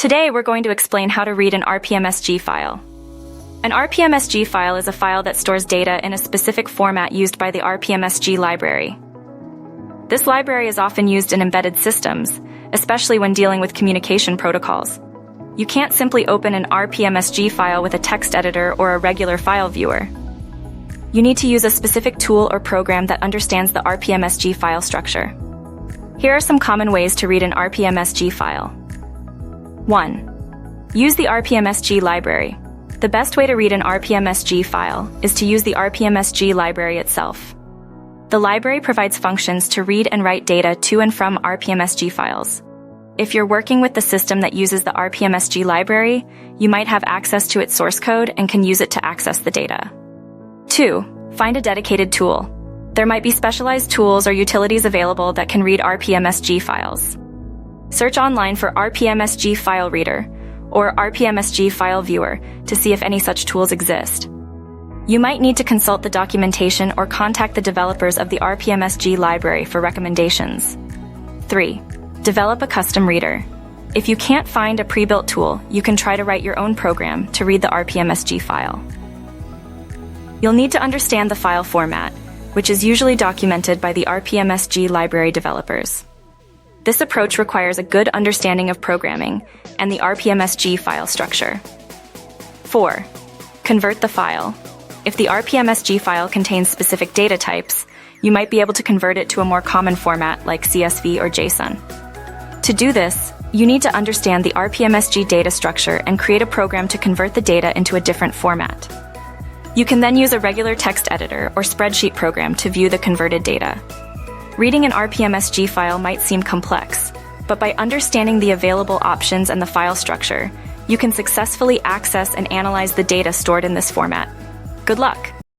Today, we're going to explain how to read an RPMSG file. An RPMSG file is a file that stores data in a specific format used by the RPMSG library. This library is often used in embedded systems, especially when dealing with communication protocols. You can't simply open an RPMSG file with a text editor or a regular file viewer. You need to use a specific tool or program that understands the RPMSG file structure. Here are some common ways to read an RPMSG file. 1. Use the RPMSG library. The best way to read an RPMSG file is to use the RPMSG library itself. The library provides functions to read and write data to and from RPMSG files. If you're working with the system that uses the RPMSG library, you might have access to its source code and can use it to access the data. 2. Find a dedicated tool. There might be specialized tools or utilities available that can read RPMSG files. Search online for RPMSG file reader or RPMSG file viewer to see if any such tools exist. You might need to consult the documentation or contact the developers of the RPMSG library for recommendations. 3. Develop a custom reader. If you can't find a pre-built tool, you can try to write your own program to read the RPMSG file. You'll need to understand the file format, which is usually documented by the RPMSG library developers. This approach requires a good understanding of programming and the RPMSG file structure. 4. Convert the file. If the RPMSG file contains specific data types, you might be able to convert it to a more common format like CSV or JSON. To do this, you need to understand the RPMSG data structure and create a program to convert the data into a different format. You can then use a regular text editor or spreadsheet program to view the converted data. Reading an RPMSG file might seem complex, but by understanding the available options and the file structure, you can successfully access and analyze the data stored in this format. Good luck!